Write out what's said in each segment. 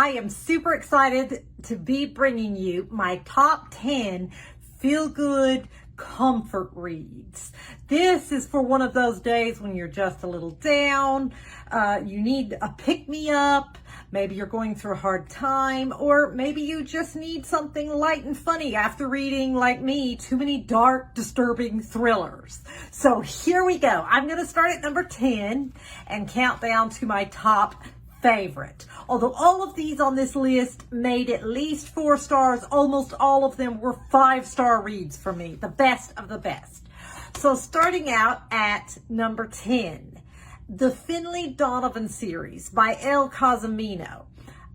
I am super excited to be bringing you my top 10 feel-good comfort reads. This is for one of those days when you're just a little down, you need a pick-me-up, maybe you're going through a hard time, or maybe you just need something light and funny after reading, like me, too many dark, disturbing thrillers. So here we go. I'm going to start at number 10 and count down to my top favorite. Although all of these on this list made at least 4 stars, almost all of them were 5-star reads for me, the best of the best. So starting out at number 10, the Finley Donovan series by El Cazimino.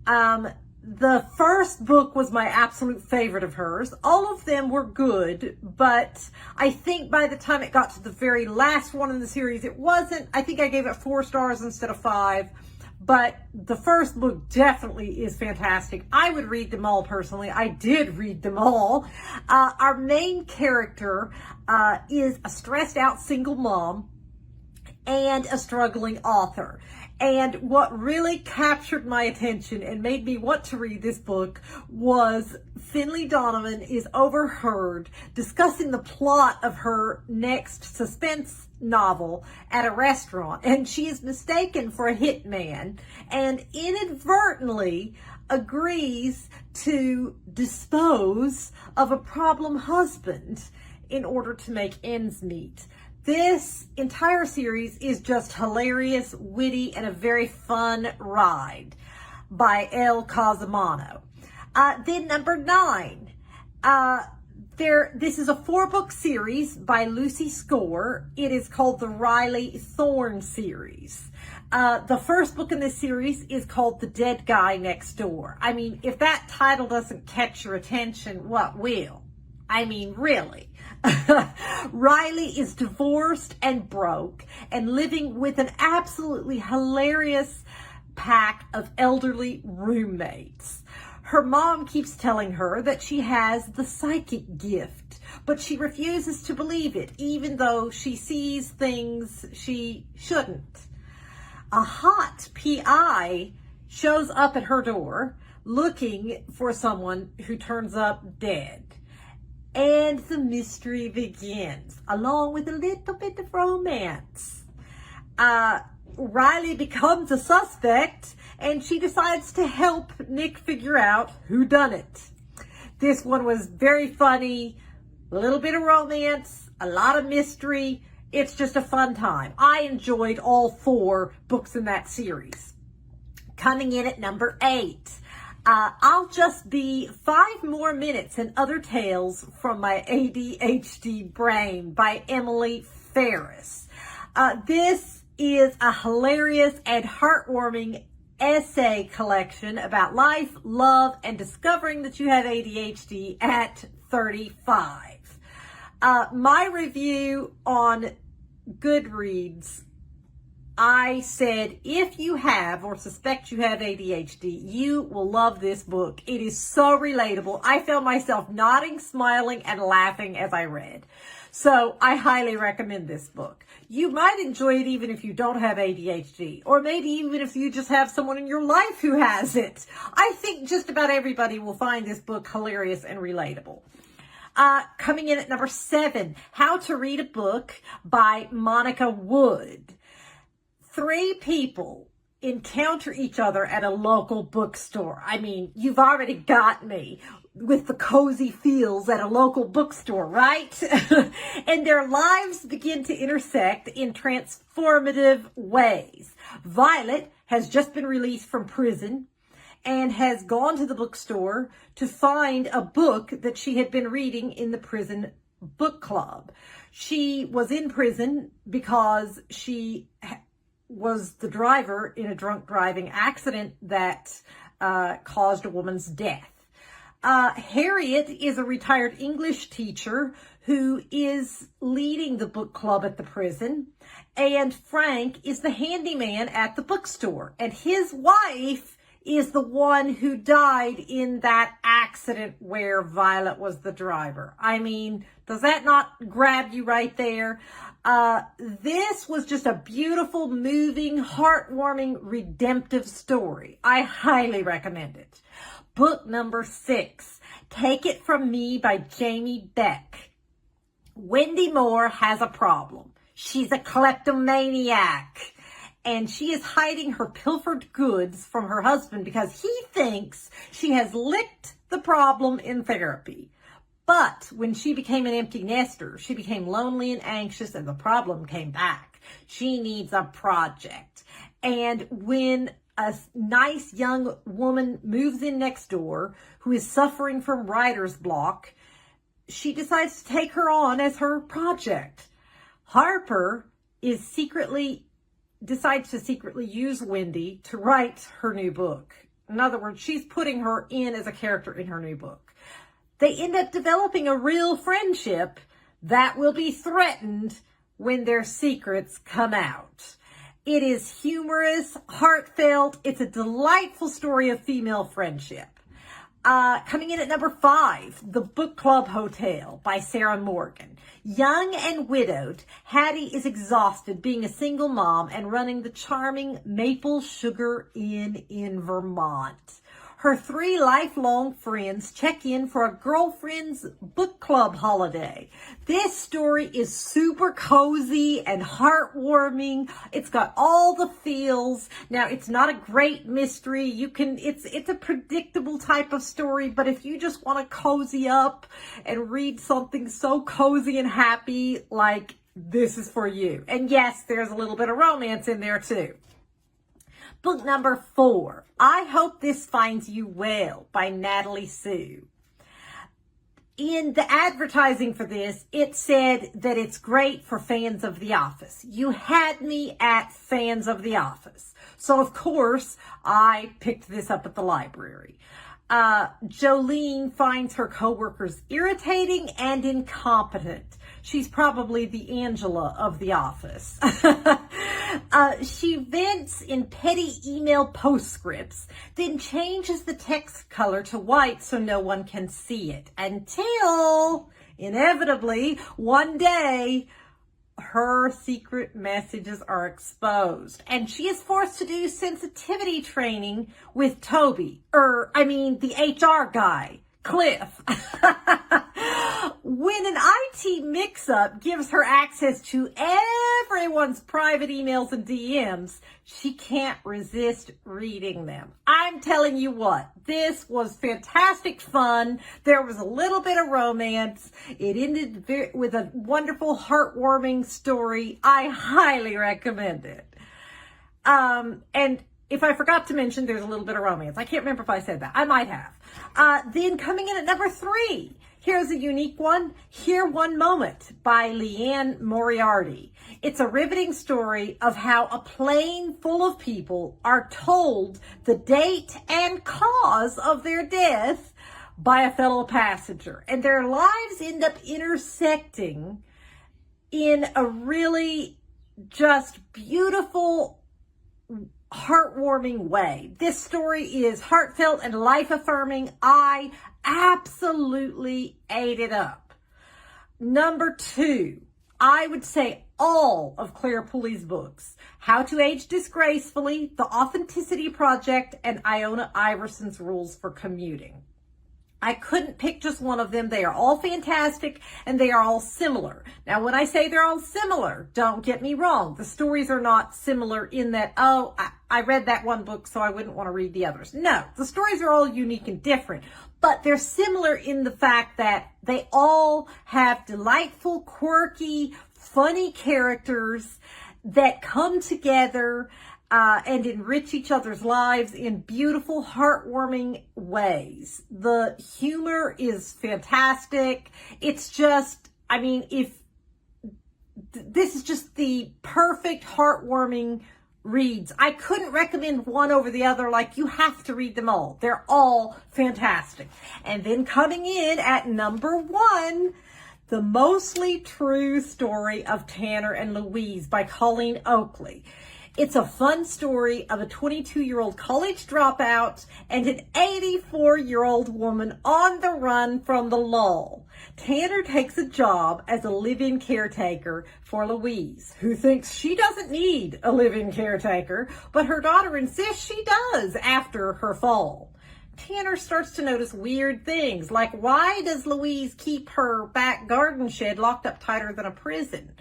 The first book was my absolute favorite of hers. All of them were good, but I think by the time it got to the very last one in the series, it wasn't. I think I gave it 4 stars instead of 5. But the first book definitely is fantastic. I would read them all personally. I did read them all. Our main character is a stressed out single mom and a struggling author. And what really captured my attention and made me want to read this book was Finley Donovan is overheard discussing the plot of her next suspense novel at a restaurant, and she is mistaken for a hitman and inadvertently agrees to dispose of a problem husband in order to make ends meet. This entire series is just hilarious, witty, and a very fun ride by El Cazimino. Then number 9, this is a 4-book series by Lucy Score. It is called the Riley Thornne series. The first book in this series is called The Dead Guy Next Door. I mean, if that title doesn't catch your attention, what will? I mean, really. Riley is divorced and broke and living with an absolutely hilarious pack of elderly roommates. Her mom keeps telling her that she has the psychic gift, but she refuses to believe it, even though she sees things she shouldn't. A hot PI shows up at her door looking for someone who turns up dead. And the mystery begins, along with a little bit of romance. Riley becomes a suspect, and she decides to help Nick figure out who done it. This one was very funny, a little bit of romance, a lot of mystery. It's just a fun time. I enjoyed all 4 books in that series. Coming in at number 8. I'll just be 5 more minutes and other tales from my ADHD Brain by Emily Ferris. This is a hilarious and heartwarming essay collection about life, love, and discovering that you have ADHD at 35. My review on Goodreads, I said, if you have or suspect you have ADHD, you will love this book. It is so relatable. I found myself nodding, smiling, and laughing as I read. So I highly recommend this book. You might enjoy it even if you don't have ADHD, or maybe even if you just have someone in your life who has it. I think just about everybody will find this book hilarious and relatable. Coming in at number 7, How to Read a Book by Monica Wood. 3 people encounter each other at a local bookstore. I mean, you've already got me with the cozy feels at a local bookstore, right? And their lives begin to intersect in transformative ways. Violet has just been released from prison and has gone to the bookstore to find a book that she had been reading in the prison book club. She was in prison because she was the driver in a drunk driving accident that caused a woman's death. Harriet is a retired English teacher who is leading the book club at the prison, and Frank is the handyman at the bookstore, and his wife is the one who died in that accident where Violet was the driver. I mean, does that not grab you right there? This was just a beautiful, moving, heartwarming, redemptive story. I highly recommend it. Book number 6, Take It From Me by Jamie Beck. Wendy Moore has a problem. She's a kleptomaniac. And she is hiding her pilfered goods from her husband because he thinks she has licked the problem in therapy. But when she became an empty nester, she became lonely and anxious, and the problem came back. She needs a project. And when a nice young woman moves in next door who is suffering from writer's block, she decides to take her on as her project. Harper decides to secretly use Wendy to write her new book. In other words, she's putting her in as a character in her new book. They end up developing a real friendship that will be threatened when their secrets come out. It is humorous, heartfelt. It's a delightful story of female friendship. Coming in at number 5, The Book Club Hotel by Sarah Morgan. Young and widowed, Hattie is exhausted being a single mom and running the charming Maple Sugar Inn in Vermont. Her 3 lifelong friends check in for a girlfriend's book club holiday. This story is super cozy and heartwarming. It's got all the feels. Now, it's not a great mystery. It's a predictable type of story, but if you just want to cozy up and read something so cozy and happy, like, this is for you. And yes, there's a little bit of romance in there too. Book number 4, I Hope This Finds You Well by Natalie Sue. In the advertising for this, it said that it's great for fans of The Office. You had me at fans of The Office. So, of course, I picked this up at the library. Jolene finds her coworkers irritating and incompetent. She's probably the Angela of The Office. She vents in petty email postscripts, then changes the text color to white so no one can see it. Until, inevitably, one day, her secret messages are exposed. And she is forced to do sensitivity training with Toby. The HR guy, Cliff. When an IT mix-up gives her access to everyone's private emails and DMs, she can't resist reading them. I'm telling you what, this was fantastic fun. There was a little bit of romance. It ended with a wonderful, heartwarming story. I highly recommend it. And if I forgot to mention, there's a little bit of romance. I can't remember if I said that. I might have. Then coming in at number 3, here's a unique one, Here One Moment by Leanne Moriarty. It's a riveting story of how a plane full of people are told the date and cause of their death by a fellow passenger. And their lives end up intersecting in a really just beautiful, heartwarming way. This story is heartfelt and life-affirming. I absolutely ate it up. Number 2, I would say all of Claire Pulley's books, How to Age Disgracefully, The Authenticity Project, and Iona Iverson's Rules for Commuting. I couldn't pick just one of them. They are all fantastic and they are all similar. Now, when I say they're all similar, don't get me wrong. The stories are not similar in that, I read that one book, so I wouldn't want to read the others. No, the stories are all unique and different, but they're similar in the fact that they all have delightful, quirky, funny characters that come together and enrich each other's lives in beautiful, heartwarming ways. The humor is fantastic. It's just, this is just the perfect, heartwarming reads. I couldn't recommend one over the other. Like, you have to read them all. They're all fantastic. And then coming in at number 1, The Mostly True Story of Tanner and Louise by Colleen Oakley. It's a fun story of a 22-year-old college dropout and an 84-year-old woman on the run from the law. Tanner takes a job as a live-in caretaker for Louise, who thinks she doesn't need a live-in caretaker, but her daughter insists she does after her fall. Tanner starts to notice weird things, like why does Louise keep her back garden shed locked up tighter than a prison?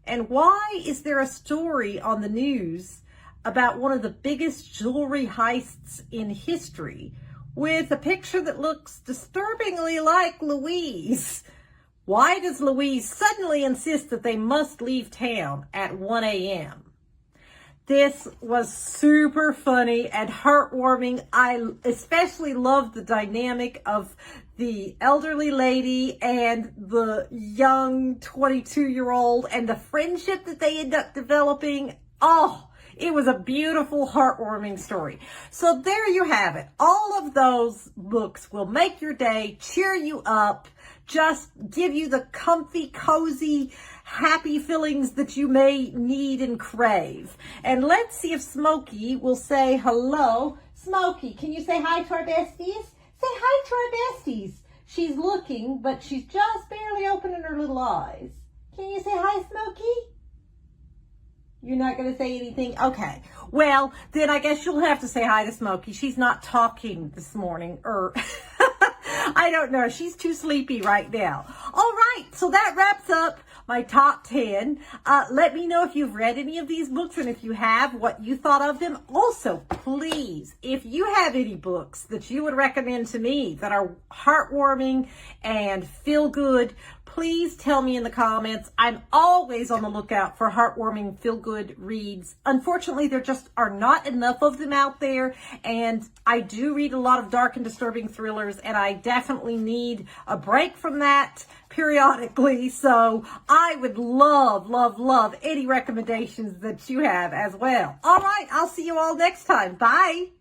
And why is there a story on the news about one of the biggest jewelry heists in history with a picture that looks disturbingly like Louise? Why does Louise suddenly insist that they must leave town at 1 a.m.? This was super funny and heartwarming. I especially loved the dynamic of the elderly lady and the young 22-year-old and the friendship that they end up developing. Oh, it was a beautiful, heartwarming story. So there you have it. All of those books will make your day, cheer you up, just give you the comfy, cozy, happy feelings that you may need and crave. And let's see if Smokey will say hello. Smokey, can you say hi to our besties? Say hi to our besties. She's looking, but she's just barely opening her little eyes. Can you say hi, Smokey? You're not going to say anything? Okay. Well, then I guess you'll have to say hi to Smokey. She's not talking this morning, or I don't know. She's too sleepy right now. All right. So that wraps up my top 10. Let me know if you've read any of these books, and if you have, what you thought of them. Also, please, if you have any books that you would recommend to me that are heartwarming and feel good, please tell me in the comments. I'm always on the lookout for heartwarming, feel-good reads. Unfortunately, there just are not enough of them out there, and I do read a lot of dark and disturbing thrillers, and I definitely need a break from that periodically. So I would love, love, love any recommendations that you have as well. All right, I'll see you all next time. Bye.